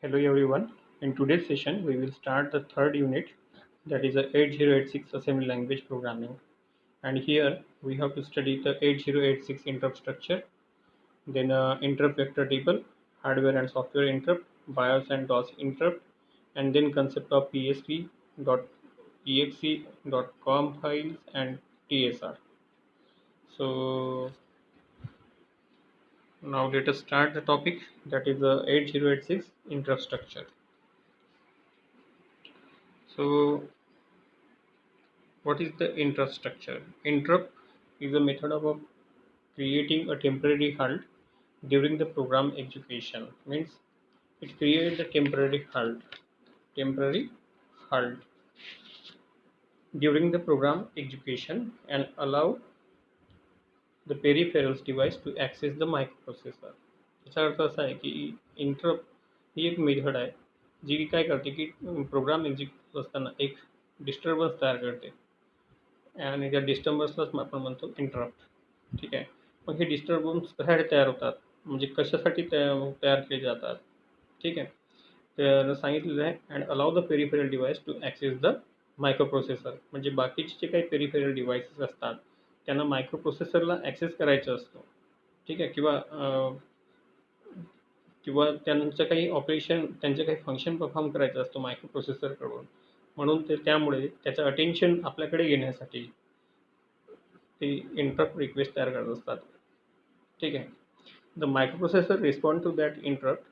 Hello everyone. In today's session, we will start the third unit, that is the 8086 assembly language programming. And here we have to study the 8086 interrupt structure, then interrupt vector table, hardware and software interrupt, BIOS and DOS interrupt, and then concept of psp.exe.com files and TSR. So now let us start the topic, that is the 8086 interrupt structure. So what is the interrupt structure? Interrupt is a method of creating a temporary halt during the program execution. Means it creates a temporary halt during the program execution and allow the peripherals device to access the microprocessor. याचा अर्थ असा आहे की interrupt ही एक method आहे जी काय करते की प्रोग्राम एक्झिक्यूट असताना एक डिस्टर्बन्स तयार करते आणि त्या डिस्टर्बन्सलाच आपण म्हणतो इंटरप्ट. ठीक आहे. मग हे डिस्टर्बन्स कशासाठी तयार होतात, म्हणजे कशासाठी तयार केले जातात. ठीक आहे. तर सांगितलेलं आहे and allow the peripheral device to access the microprocessor. म्हणजे बाकीचे जे काही पेरिफेरल डिव्हाइसेस असतात त्यांना मायक्रोप्रोसेसरला ॲक्सेस करायचा असतो. ठीक आहे. किंवा किंवा त्यांचं काही ऑपरेशन, त्यांचे काही फंक्शन परफॉर्म करायचं असतो मायक्रोप्रोसेसरकडून. म्हणून त्यामुळे त्याचं अटेन्शन आपल्याकडे येण्यासाठी ते इंटरप्ट रिक्वेस्ट तयार करत असतात. ठीक आहे. The microprocessor respond to that interrupt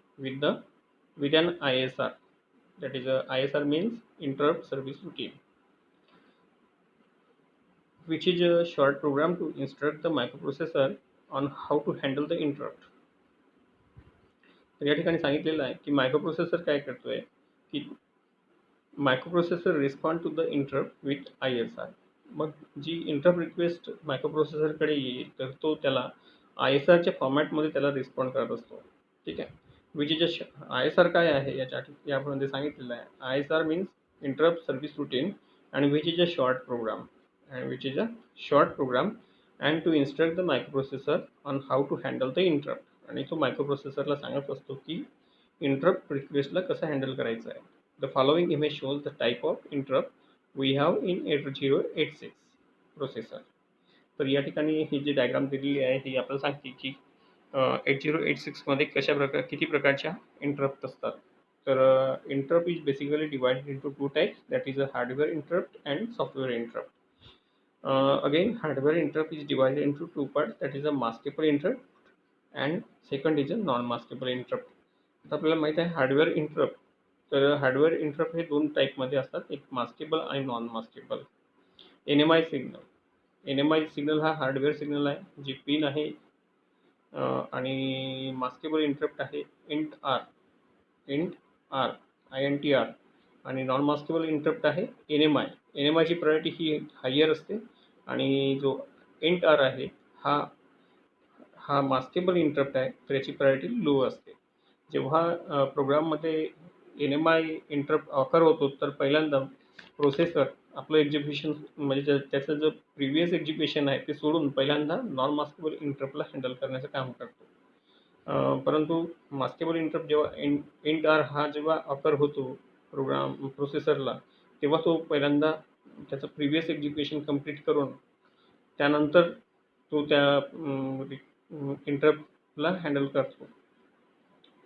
with an ISR. That is, ISR means interrupt service routine, which is a short program to instruct the microprocessor on how to handle the interrupt. तर या ठिकाणी सांगितलेलं आहे की microprocessor काय करतोय की microprocessor respond to the interrupt with ISR. मग जी इंटरप्ट रिक्वेस्ट मायक्रोप्रोसेसरकडे येईल तर तो त्याला ISRच्या फॉर्मॅटमध्ये त्याला रिस्पॉन्ड करत असतो. ठीक आहे. विच इज ISR काय आहे यामध्ये सांगितलेलं आहे. ISR means interrupt service routine and which is a short program and to instruct the microprocessor on how to handle the interrupt. आणि तो मायक्रोप्रोसेसरला सांगत असतो की इंटरप्ट रिक्वेस्टला कसं हँडल करायचं आहे. The following image shows the type of interrupt we have in 8086 processor. तर या ठिकाणी ही जी डायग्राम दिलेली आहे ही आपल्याला सांगते की 8086मध्ये किती प्रकारच्या इंटरप्ट असतात. तर interrupt is basically divided into two types, that is a hardware interrupt and software interrupt. Again, hardware interrupt is divided into two parts, that is a maskable interrupt and second is a non-maskable interrupt. आता आपल्याला माहित आहे hardware interrupt. तर hardware interrupt हे दोन टाईपमध्ये असतात, एक मास्केबल आणि नॉन मास्केबल. NMI सिग्नल हा हार्डवेअर सिग्नल आहे जी पिन आहे आणि मास्केबल इंटरप्ट आहे इंट आर INTR आणि नॉन मास्केबल इंटरप्ट आहे NMI ची प्रायोरिटी ही हायर असते आणि जो INT-R आहे हा मास्केबल इंटरप्ट आहे तर याची प्रायोरिटी लो असते. जेव्हा प्रोग्राममध्ये NMI इंटरप्ट ऑकर होतो तर पहिल्यांदा प्रोसेसर आपलं एक्झिक्युशन म्हणजे त्याचं जो प्रिव्हियस एक्झिक्युशन आहे ते सोडून पहिल्यांदा नॉन मास्केबल इंटरप्टला हँडल करण्याचं काम करतो. परंतु मास्केबल इंटरप्ट जेव्हा INT-R हा जेव्हा ऑकर होतो प्रोसेसरला तेव्हा तो पहिल्यांदा त्याचं प्रिव्हियस एक्झिक्युशन कंप्लीट करून त्यानंतर तो त्या इंटरप्टला हँडल करतो.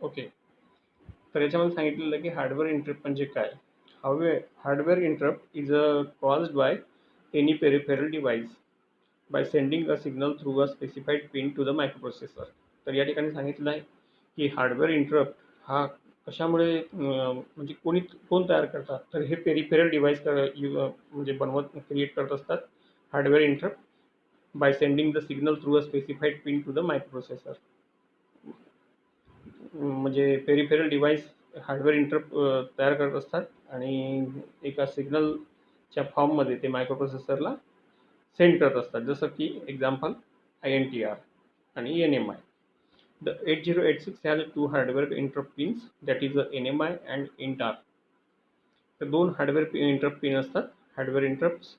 ओके. तर याच्यामध्ये सांगितलेलं आहे की हार्डवेअर इंटरप्ट म्हणजे काय. Hardware interrupt is caused by any peripheral device by sending a signal through a specified pin to the microprocessor. तर या ठिकाणी सांगितलं आहे की हार्डवेअर इंटरप्ट हा कशामुळे म्हणजे कोण तयार करतात तर हे पेरिफेरल डिव्हाइस म्हणजे क्रिएट करत असतात hardware interrupt by sending the signal through a specified pin to the microprocessor. म्हणजे पेरिफेरल डिव्हाइस हार्डवेअर इंटरप्ट तयार करत असतात आणि एका सिग्नलच्या फॉर्ममध्ये ते मायक्रोप्रोसेसरला सेंड करत असतात, जसं की एक्झाम्पल INTR आणि NMI. The 8086 has two hardware interrupt pins, that is the NMI and INT-R. तर दोन हार्डवेअर इंटरप्ट पिन असतात hardware interrupts.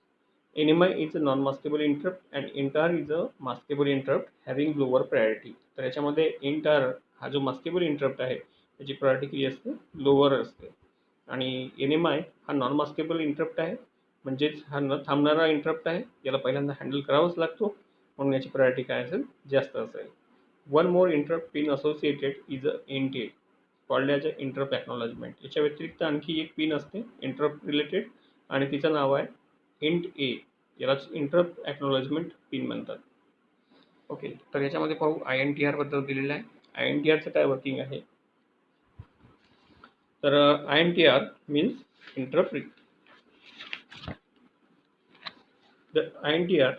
NMI is a non-maskable interrupt and INT-R is a maskable interrupt having lower priority. तर याच्यामध्ये INT-R हा जो maskable interrupt आहे त्याची priority किती असते, लोअर असते. आणि NMI हा नॉन मास्केबल इंटरप्ट आहे, म्हणजेच हा न थांबणारा इंटरप्ट आहे, याला पहिल्यांदा हँडल करावाच लागतो, म्हणून याची प्रायोरिटी काय असेल, जास्त असेल. One more interrupt pin associated is a NTA called as a interrupt acknowledgement. याच्या व्यतिरिक्त आणखी एक पिन असते इंटरप्ट रिलेटेड आणि तिचं नाव आहे INT-A. यालाच इंटरप्ट एक्नॉलेजमेंट पिन म्हणतात. ओके, तर याच्यामध्ये पाहू INTR बद्दल दिलेलं आहे. INTRचं काय वर्किंग आहे, तर INTR means interrupt. The INTR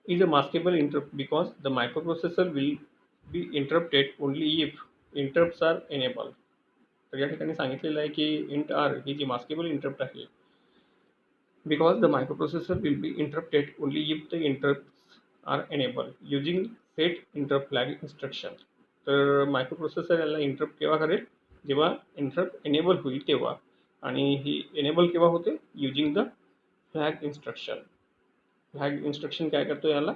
is a maskable interrupt because the microprocessor will be interrupted only if interrupts are enabled. तर या ठिकाणी सांगितलेलं आहे की int r ही जी मास्केबल इंटरप्ट आहे, because the microprocessor will be interrupted only if the interrupts are enabled using set interrupt flag instruction. तर microprocessor याला interrupt केव्हा करेल, जेव्हा इंटरप्ट एनेबल होईल तेव्हा. आणि ही एनेबल केव्हा होते, using the flag instruction. Flag instruction काय करतो, याला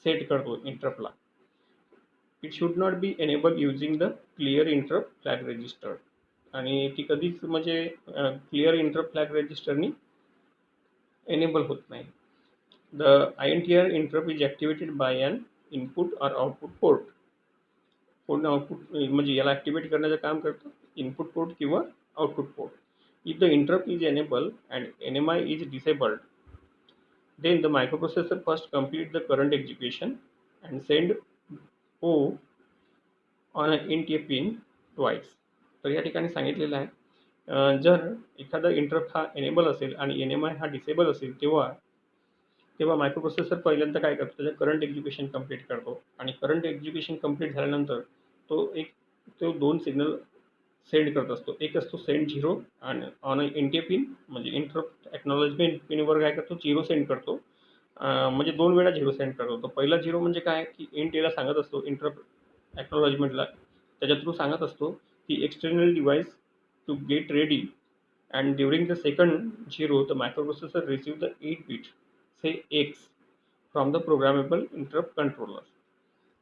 सेट करतो इंटरप्टला. It should not be enable using the clear interrupt flag register. आणि ती कधीच म्हणजे क्लिअर इंटरप्ट फ्लॅग रजिस्टरनी एनेबल होत नाही. The INTR interrupt is activated by an input or output port. Port output म्हणजे याला ॲक्टिवेट करण्याचं काम करतं इनपुट पोर्ट किंवा output port. If the interrupt is enable and NMI is disabled, then the microprocessor first complete the current execution and send O on an INT pin twice. तर या ठिकाणी सांगितलेलं आहे जर एखादा इंटरप्ट हा एनेबल असेल आणि NMI हा डिसेबल असेल तेव्हा मायक्रोप्रोसेसर पहिल्यांदा काय करतो, त्याचं करंट एक्झिक्युशन कंप्लीट करतो. आणि करंट एक्झिक्युशन कंप्लीट झाल्यानंतर तो दोन सिग्नल सेंड करत असतो. एक असतो सेंड 0 आणि ऑन INT पिन म्हणजे इंटरप्ट एक्नॉलेजमेंट पिनवर काय करतो, 0 सेंड करतो. म्हणजे 2 वेळा 0 सेंड करतो. तर पहिला 0 म्हणजे काय, की INT-Aला सांगत असतो इंटरप्ट एक्नॉलेजमेंटला, त्याच्या थ्रू सांगत असतो की external device to get ready. And during the second 0 the microprocessor receive the 8 bit से X from the programmable interrupt controller.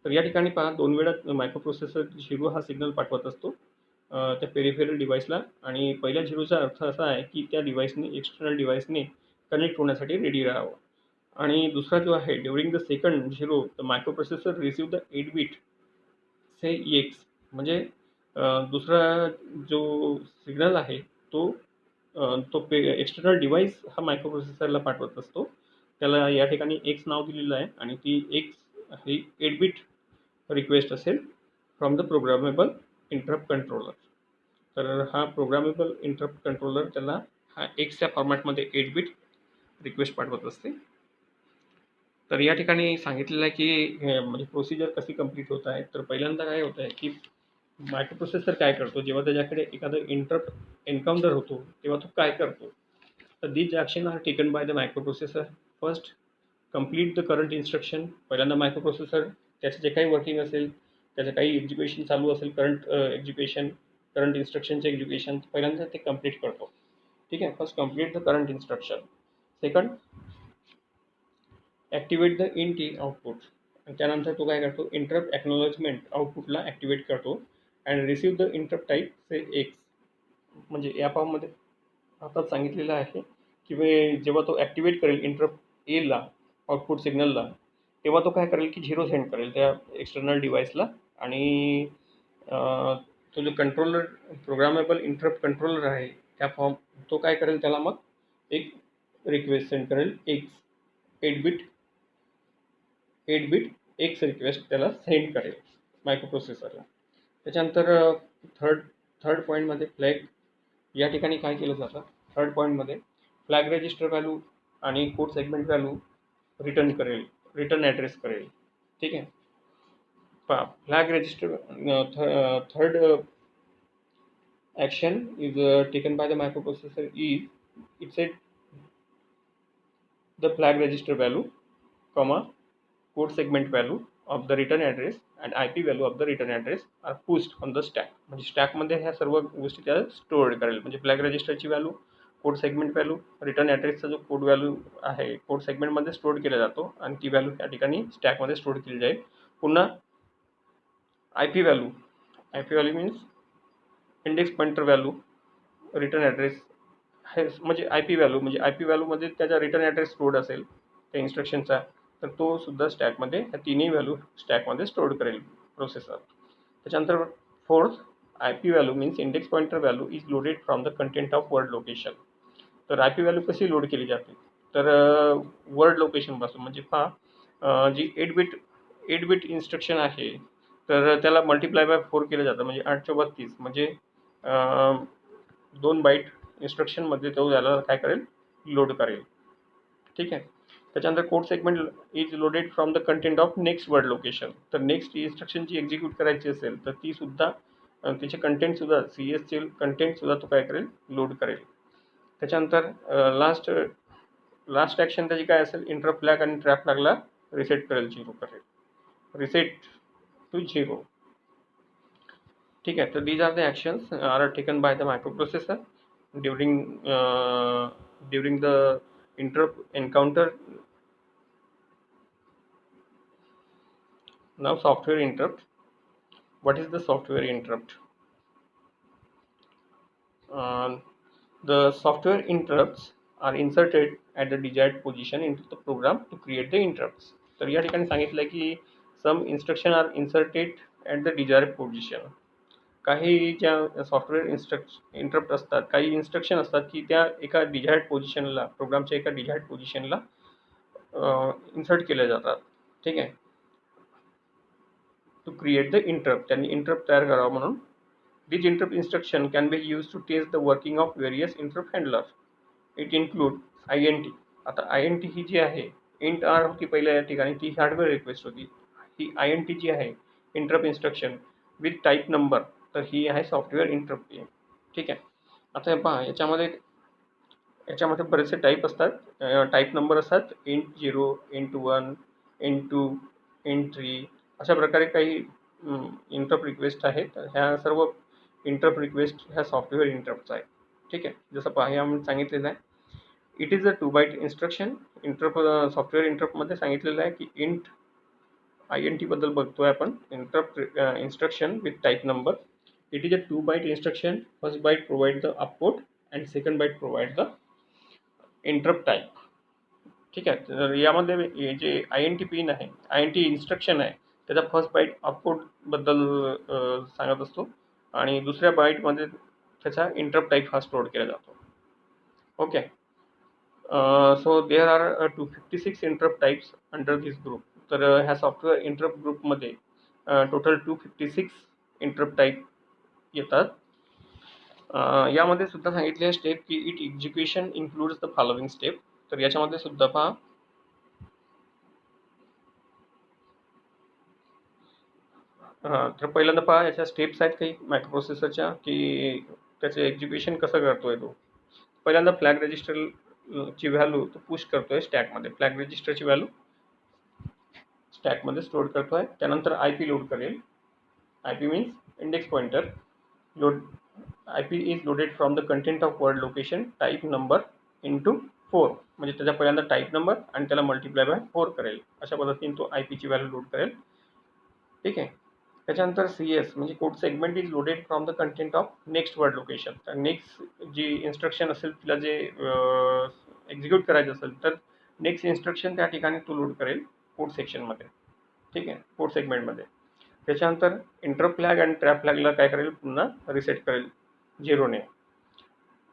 तर या ठिकाणी पहा, 2 वेळा मायक्रोप्रोसेसर 0 हा सिग्नल पाठवत असतो त्या पेरिफेरल डिव्हाइसला. आणि पहिल्या 0चा अर्थ असा आहे की त्या डिव्हाइसने एक्सटर्नल डिव्हाइसने कनेक्ट होण्यासाठी रेडी राहावं. आणि दुसरा जो आहे during the second 0 the microprocessor receive the 8 bit से X, म्हणजे दुसरा जो सिग्नल आहे तो एक्सटर्नल डिव्हाइस हा मायक्रोप्रोसेसरला पाठवत असतो. त्याला या ठिकाणी X नाव दिलेलं आहे आणि ती X ही 8 बीट रिक्वेस्ट असेल from the programmable interrupt controller. तर हा प्रोग्रामेबल इंटरप्ट कंट्रोलर त्याला हा Xच्या फॉर्मॅटमध्ये 8 बीट रिक्वेस्ट पाठवत असते. तर या ठिकाणी सांगितलेलं आहे की म्हणजे प्रोसिजर कशी कंप्लीट होत आहे. तर पहिल्यांदा काय होत आहे की मायक्रोप्रोसेसर काय करतो, जेव्हा त्याच्याकडे एखादं इंटरप्ट एन्काउंटर होतो तेव्हा तो काय करतो. तर these action are taken by the microprocessor. First, complete the current instruction. पहिल्यांदा मायक्रोप्रोसेसर त्याचं जे काही वर्किंग असेल, त्याचं काही एक्झिक्युशन चालू असेल, करंट इन्स्ट्रक्शनचे एक्झिक्युशन पहिल्यांदा ते कंप्लीट करतो. ठीक आहे, first complete the current instruction. Second, activate the INT output. आणि त्यानंतर तो काय करतो, इंटरप्ट एक्नॉलेजमेंट आउटपुटला ॲक्टिवेट करतो and receive the interrupt type say X. म्हणजे या फॉर्ममध्ये आता सांगितलेलं आहे की जेव्हा तो ॲक्टिवेट करेल इंटरप्ट Aला, आउटपुट सिग्नलला, तेव्हा तो काय करेल की 0 सेंड करेल त्या एक्सटर्नल डिव्हाइसला. आणि तो जो कंट्रोलर प्रोग्रामेबल इंटरप्ट कंट्रोलर आहे तो काय करेल, त्याला मग एक रिक्वेस्ट सेंड करेल X 8 बीट X रिक्वेस्ट त्याला सेंड करेल मायक्रोप्रोसेसरला. त्याच्यानंतर थर्ड पॉईंटमध्ये फ्लॅग या ठिकाणी काय केलं जातं, थर्ड पॉईंटमध्ये फ्लॅग रजिस्टर व्हॅल्यू आणि code segment value return address करेल. ठीक आहे, flag register third action is taken by the microprocessor is it set the flag register value comma code segment value of the return address and IP value of the return address are pushed on the stack. म्हणजे स्टॅकमध्ये ह्या सर्व गोष्टी त्या store करेल. म्हणजे flag रजिस्टरची value, code segment value, return ॲड्रेसचा जो कोड व्हॅल्यू आहे कोड सेगमेंटमध्ये स्टोअर केला जातो आणि ती व्हॅल्यू त्या ठिकाणी स्टॅकमध्ये स्टोअर केली जाईल. पुन्हा IP value means index pointer value, return address हे म्हणजे आय पी व्हॅल्यू, म्हणजे आय पी व्हॅल्यूमध्ये त्याचा रिटर्न ॲड्रेस स्टोर्ड असेल त्या इन्स्ट्रक्शनचा, तर तो सुद्धा स्टॅकमध्ये ह्या तिन्ही व्हॅल्यू स्टॅकमध्ये स्टोअर करेल प्रोसेसर. त्याच्यानंतर fourth, I P value means index pointer value is loaded from the content of word location. तर आय पी व्हॅल्यू कशी लोड केली जाते, तर वर्ड लोकेशनपासून, म्हणजे पहा जी 8 बिट इन्स्ट्रक्शन आहे, तर त्याला मल्टिप्लाय बाय 4 केलं जातं, म्हणजे 8×32, म्हणजे 2 बाईट इन्स्ट्रक्शनमध्ये तो त्याला काय करेल, लोड करेल. ठीक आहे. त्याच्यानंतर code segment is loaded from the content of next word location. तर नेक्स्ट इन्स्ट्रक्शन जी एक्झिक्यूट करायची असेल तर ती सुद्धा त्याचे कंटेंटसुद्धा सी एसचे कंटेंटसुद्धा तो काय करेल, लोड करेल. त्याच्यानंतर लास्ट ॲक्शन त्याची काय असेल, इंटरप्ट फ्लॅग आणि ट्रॅप फ्लॅगला रिसेट करेल, 0 करेल, रिसेट टू 0. ठीक आहे. तर these are the actions are taken by the microprocessor during the interrupt encounter. Now software interrupt. What is the software interrupt? The software interrupts are inserted at the desired position into the program to create the interrupts. तर या ठिकाणी सांगितलं की some instruction are inserted at the desired position. काही ज्या software interrupt असतात, काही instruction असतात की त्या एका डिझायर्ड पोझिशनला, प्रोग्रामच्या एका डिझायर्ड पोझिशनला इन्सर्ट केल्या जातात. ठीक आहे. टू क्रिएट द इंटरप्ट, त्यांनी इंटरप्ट तयार करावा म्हणून. This interrupt instruction can be use to test the working of various interrupt handler. It include I N T. आता आय एन टी ही जी आहे, इंट आर होती पहिल्या या ठिकाणी, ती हार्डवेअर रिक्वेस्ट होती. ही आय एन टी जी आहे, interrupt instruction with type number, तर ही आहे सॉफ्टवेअर इंटरप्ट. ठीक आहे. आता हे पहा, याच्यामध्ये बरेचसे टाईप असतात, टाईप नंबर असतात, इंट 0, इंट 1, इंट 2, इंट 3, अशा प्रकारे काही इंटरप्ट रिक्वेस्ट आहेत. ह्या सर्व इंटरप्ट रिक्वेस्ट ह्या सॉफ्टवेअर इंटरप्टचा आहे. ठीक आहे. जसं पहा, हे आम्ही सांगितलेलं आहे, it is a 2 byte instruction. Software इंटरप्टमध्ये सांगितलेलं आहे की इंट आय एन टीबद्दल बघतोय आपण, interrupt instruction with type number. It is a 2 byte instruction. First byte provide the अपकोड and second byte provide the interrupt type. ठीक आहे. तर यामध्ये हे जे आय एन टी पिन आहे, आय एन टी इन्स्ट्रक्शन आहे, त्याचा फर्स्ट बाईट अपकोडबद्दल सांगत असतो आणि दुसऱ्या बाईटमध्ये त्याचा इंटरप्ट टाईप हा स्टोअर केला जातो. Okay. So there are 256 interrupt types under this group. तर ह्या सॉफ्टवेअर इंटरप्ट ग्रुपमध्ये टोटल 256 इंटरप्ट टाईप येतात. यामध्ये सुद्धा सांगितले आहे स्टेप की it execution includes the following step. तर याच्यामध्ये सुद्धा पहा, तर पहिल्यांदा पहा याच्या स्टेप्स आहेत काही मायक्रोप्रोसेसरच्या, की त्याचं एक्झिक्युशन कसं करतोय तो. पहिल्यांदा फ्लॅग रजिस्टरची व्हॅल्यू तो पुश करतोय स्टॅकमध्ये, फ्लॅग रजिस्टरची व्हॅल्यू स्टॅकमध्ये स्टोअर करतोय. त्यानंतर आय पी लोड करेल. I P means index pointer. Load I P is loaded from the content of word location type number into 4, म्हणजे त्याचा पहिल्यांदा टाईप नंबर आणि त्याला मल्टिप्लाय बाय 4 करेल. अशा पद्धतीने तो आय पीची व्हॅल्यू लोड करेल. ठीक आहे. त्याच्यानंतर सी एस म्हणजे code segment is loaded from the content of next word location. तर नेक्स्ट जी इन्स्ट्रक्शन असेल तिला जे एक्झिक्यूट करायचं असेल तर नेक्स्ट इन्स्ट्रक्शन त्या ठिकाणी तो लोड करेल कोड सेक्शनमध्ये. ठीक आहे, कोड सेगमेंटमध्ये. त्याच्यानंतर इंटरप्ट फ्लॅग आणि ट्रॅप फ्लॅगला काय करेल, पुन्हा रिसेट करेल 0ने.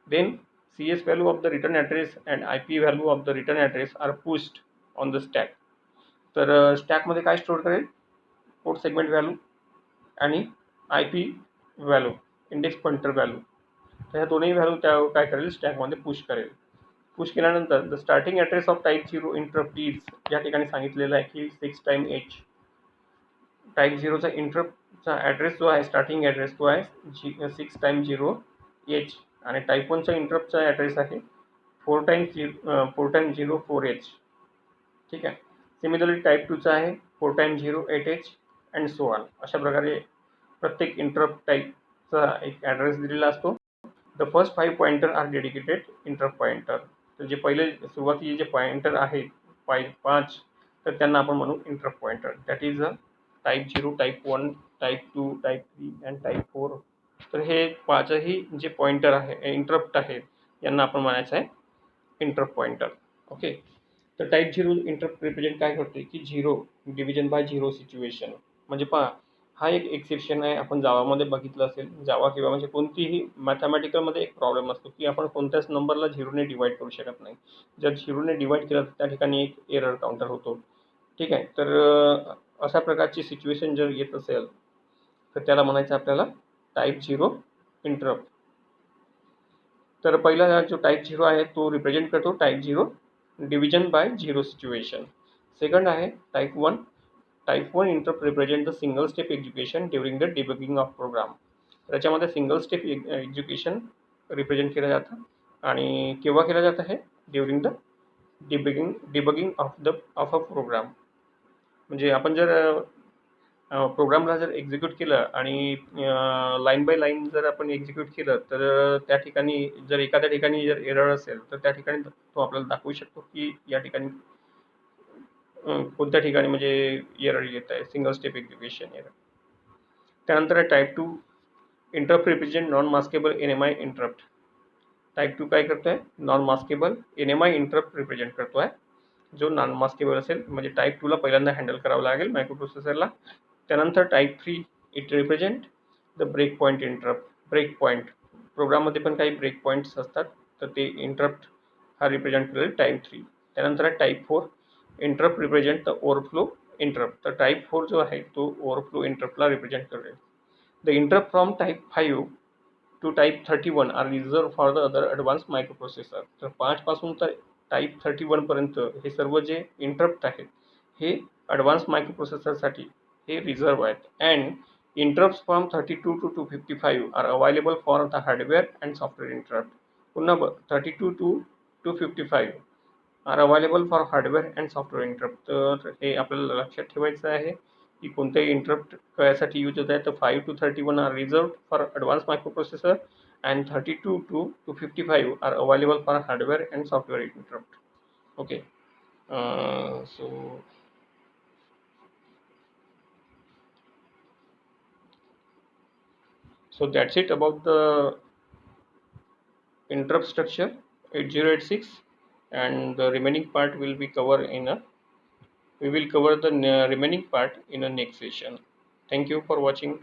Then C S value of the return address and I P value of the return address are pushed on the stack. तर स्टॅकमध्ये काय स्टोअर करेल, कोड सेगमेंट व्हॅल्यू आणि I P value, index pointer value. तर ह्या दोन्ही value त्या काय करेल, स्टॅकमध्ये पुश करेल. पुश केल्यानंतर the starting address of type 0 interrupt is, या ठिकाणी सांगितलेलं आहे की 6x टाईप 0चा इंटरप्टचा ॲड्रेस जो आहे, स्टार्टिंग ॲड्रेस तो आहे 6x0h आणि टाईप 1चा इंटरप्टचा ॲड्रेस आहे 4x0 4h. ठीक आहे. सिमिलरली टाईप 2चा आहे 4x0 8h and so on. अशा प्रकारे प्रत्येक इंटरप्ट टाईपचा एक ॲड्रेस दिलेला असतो. The first 5 pointer are dedicated interrupt pointer. तर जे पहिले सुरुवातीचे जे पॉइंटर आहेत 5, तर त्यांना आपण म्हणू interrupt pointer. That is a type 0, type 1, type 2, type 3 and type 4 तर हे पाचही जे पॉइंटर आहे इंटरप्ट आहे यांना आपण म्हणायचं आहे इंटरप्ट पॉइंटर. ओके. तर टाईप 0 इंटरप्ट रिप्रेझेंट काय करते की zero division by zero situation. म्हणजे पहा, हा एक एक्सेप्शन आहे. आपण जावामध्ये बघितलं असेल. जावा किंवा म्हणजे कोणतीही मॅथमॅटिकलमध्ये एक प्रॉब्लेम असतो की आपण कोणत्याच नंबरला झिरोने डिवाइड करू शकत नाही. जर झिरोने डिवाइड केलं तर त्या ठिकाणी एक एरर काउंटर होतो. ठीक आहे. तर अशा प्रकारची सिच्युएशन जर येत असेल तर त्याला म्हणायचं आपल्याला टाईप 0 इंटरप्ट. तर पहिला जो टाईप 0 आहे तो रिप्रेझेंट करतो type 0 division by zero situation. Second आहे type 1. Type 1 interrupt represent the single step execution during the debugging of program. त्याच्यामध्ये सिंगल स्टेप एक्झिक्युशन रिप्रेझेंट केलं जातं. आणि केव्हा केलं जातं हे? During the debugging of a program. म्हणजे आपण जर प्रोग्रामला जर एक्झिक्यूट केलं आणि लाईन बाय लाईन जर आपण एक्झिक्यूट केलं तर त्या ठिकाणी जर एखाद्या ठिकाणी जर एरर असेल तर त्या ठिकाणी तो आपल्याला दाखवू शकतो की या ठिकाणी कोणत्या ठिकाणी म्हणजे एरर येत आहे, सिंगल स्टेप एक्झिक्युशन एरर. त्यानंतर type 2 interrupt represent non maskable NMI interrupt. Type 2 काय करतोय? Non maskable NMI interrupt represent करतो आहे. जो नॉन मास्केबल असेल म्हणजे टाईप 2ला पहिल्यांदा हँडल करावं लागेल मायक्रोप्रोसेसरला. त्यानंतर type 3 it represent the break point interrupt. Break point प्रोग्राममध्ये पण काही ब्रेक पॉईंट्स असतात तर ते इंटरप्ट हा रिप्रेझेंट करेल टाईप 3. त्यानंतर type 4 interrupt represent the overflow interrupt. तर टाईप 4 जो आहे तो ओव्हरफ्लो इंटरप्टला रिप्रेझेंट करेल. The interrupt from type 5 to type 31 are reserve for the other advance microprocessor. तर 5 पासून तर टाईप 31 पर्यंत हे सर्व जे इंटरप्ट आहेत हे ॲडव्हान्स मायक्रोप्रोसेसरसाठी हे रिझर्व आहेत. And interrupts from 32 to 255 are available for the hardware and software interrupt. पुन्हा 32 to 255 are available for hardware and software interrupt. तर हे आपल्याला लक्षात ठेवायचं आहे की कोणतेही इंटरप्ट कशासाठी यूज होत आहे. तर 5 to 31 are reserve for advance microprocessor and 32 to 255 are available for hardware and software interrupt. Okay. So that's it about the interrupt structure 8086, and the remaining part will be covered in a we will cover the remaining part in a next session. Thank you for watching.